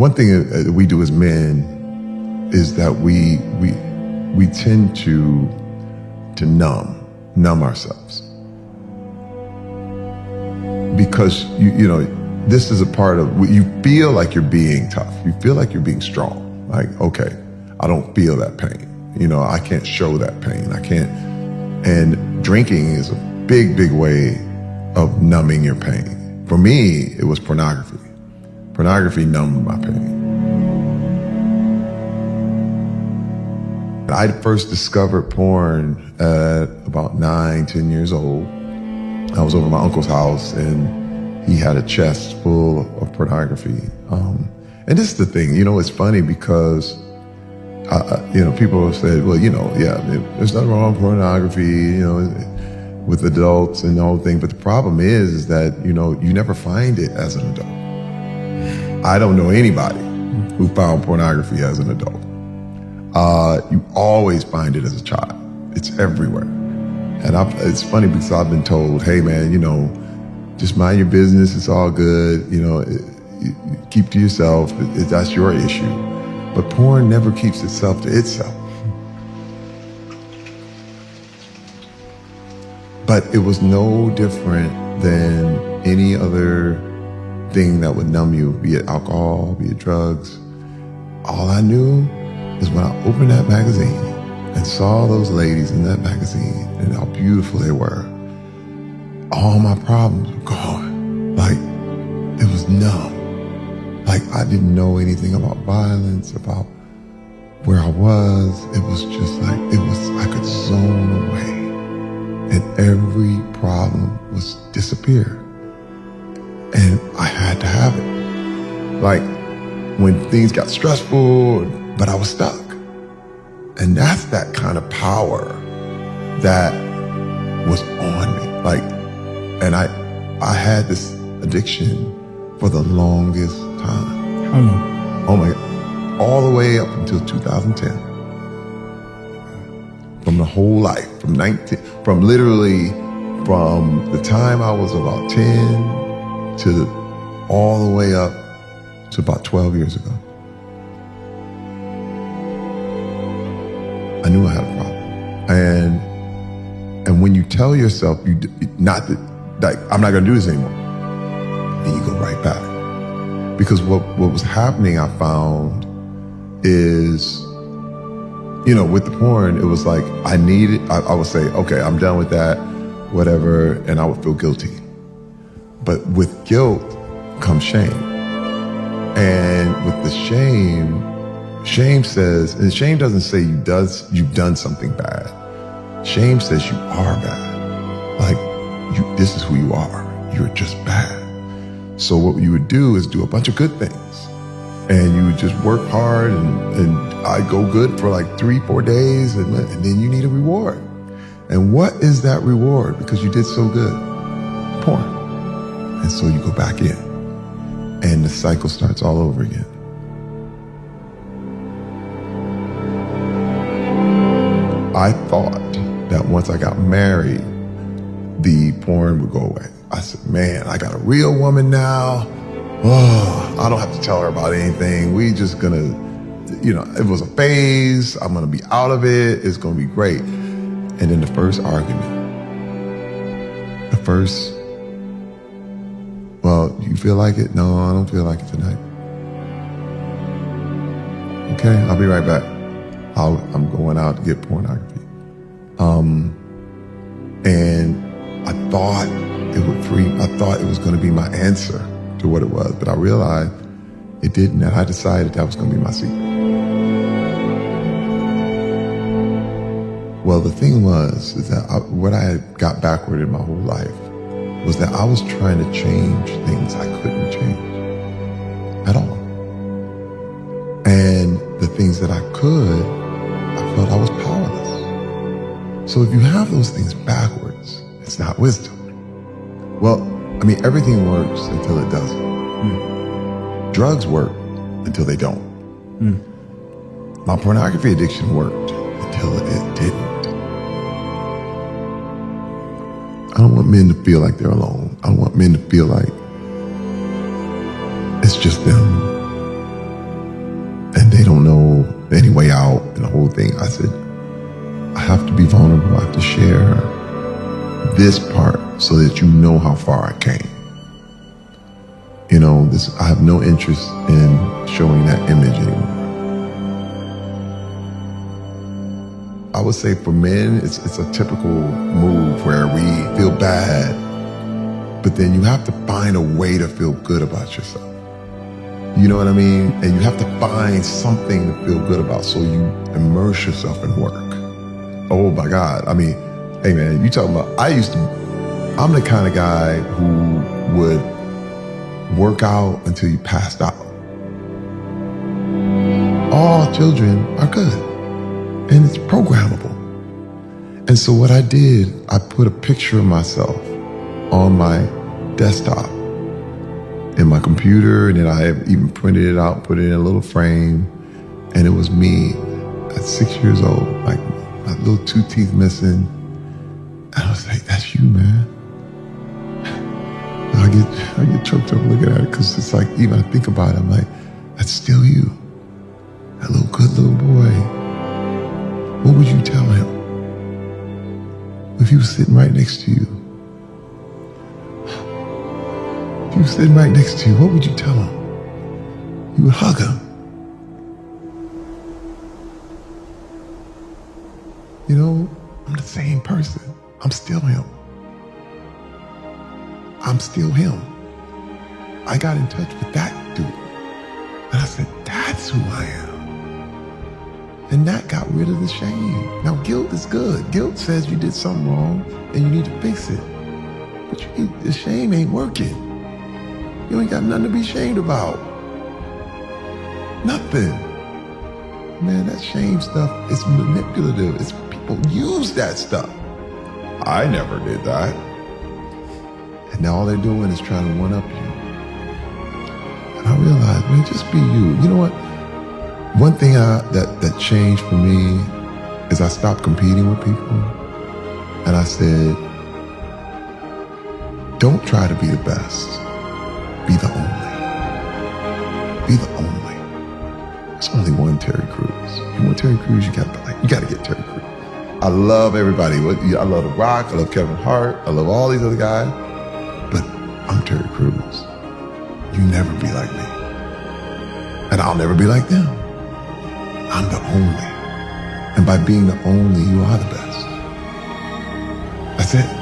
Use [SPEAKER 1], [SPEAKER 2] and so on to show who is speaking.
[SPEAKER 1] one thing that we do as men is that we tend to numb ourselves. Because you know, this is a part of, you feel like you're being tough. You feel like you're being strong. Like, okay, I don't feel that pain. You know, I can't show that pain. I can't. And drinking is a big, big way of numbing your pain. For me, it was pornography. Pornography numbed my pain. I first discovered porn at about 9, 10 years old. I was over at my uncle's house and he had a chest full of pornography. And this is the thing, you know, it's funny because, you know, people have said, well, you know, yeah, there's nothing wrong with pornography, you know, with adults and the whole thing. But the problem is that, you know, you never find it as an adult. I don't know anybody who found pornography as an adult. You always find it as a child. It's everywhere. And it's funny because I've been told, hey man, you know, just mind your business. It's all good. You know, keep to yourself. That's your issue. But porn never keeps itself to itself. But it was no different than any other thing that would numb you, be it alcohol, be it drugs. All I knew is when I opened that magazine and saw those ladies in that magazine and how beautiful they were, all my problems were gone. Like, it was numb. Like, I didn't know anything about violence, about where I was. It was just like, I could zone away. And every problem was disappear. And I had to have it. Like, when things got stressful, but I was stuck. And that's that kind of power that was on me. Like, and I had this addiction for the longest time.
[SPEAKER 2] How long?
[SPEAKER 1] Oh my God. All the way up until 2010. From the whole life, from literally from the time I was about 10 to all the way up to about 12 years ago. I knew I had a problem. And when you tell yourself, not that, like, I'm not gonna do this anymore, then you go right back. Because what was happening, I found, is, you know, with the porn, it was like, I would say, okay, I'm done with that, whatever, and I would feel guilty. But with guilt comes shame. And with the shame says, and shame doesn't say you've done something bad. Shame says you are bad. Like, this is who you are. You're just bad. So what you would do is do a bunch of good things. And you would just work hard and I'd go good for like 3-4 days and then you need a reward. And what is that reward? Because you did so good? Porn. And so you go back in and the cycle starts all over again. I thought that once I got married, the porn would go away. I said, man, I got a real woman now. Oh, I don't have to tell her about anything. We just gonna, you know, it was a phase. I'm gonna be out of it. It's gonna be great. And then the first argument, well, you feel like it? No, I don't feel like it tonight. Okay, I'll be right back. I'm going out to get pornography. And I thought it would free, I thought it was gonna be my answer to what it was, but I realized it didn't, and I decided that was gonna be my secret. Well, the thing was, is that what I had got backward in my whole life was that I was trying to change things I couldn't change at all. And the things that I could, I felt I was powerless. So if you have those things backwards, it's not wisdom. Well, I mean, everything works until it doesn't. Drugs work until they don't. My pornography addiction worked until it didn't. I don't want men to feel like they're alone. I don't want men to feel like it's just them. and they don't know any way out and the whole thing. I said, I have to be vulnerable. I have to share this part so that you know how far I came. You know, I have no interest in showing that image anymore. I would say for men, it's a typical move where we feel bad, but then you have to find a way to feel good about yourself. You know what I mean? And you have to find something to feel good about, so you immerse yourself in work. Oh my God. I mean, hey man, you talking about, I'm the kind of guy who would work out until you passed out. All children are good, and it's programmable. And so what I did, I put a picture of myself on my desktop in my computer, and then I even printed it out, put it in a little frame, and it was me at 6 years old, like my little 2 teeth missing. And I was like, that's you, man. I get choked up looking at it, because it's like, even I think about it, I'm like, that's still you. That good little boy. What would you tell him if he was sitting right next to you? If he was sitting right next to you, what would you tell him? You would hug him. You know, I'm the same person. I'm still him. I'm still him. I got in touch with that dude. And I said, that's who I am. And that got rid of the shame. Now, guilt is good. Guilt says you did something wrong and you need to fix it. But the shame ain't working. You ain't got nothing to be ashamed about. Nothing. Man, that shame stuff is manipulative. People use that stuff. I never did that. And now all they're doing is trying to one-up you. And I realized, man, just be you. You know what? One thing that changed for me is I stopped competing with people. And I said, don't try to be the best. Be the only. Be the only. There's only one Terry Crews. You want Terry Crews, you gotta get Terry Crews. I love everybody. I love The Rock. I love Kevin Hart. I love all these other guys. But I'm Terry Crews. You never be like me. And I'll never be like them. I'm the only. And by being the only, you are the best. That's it.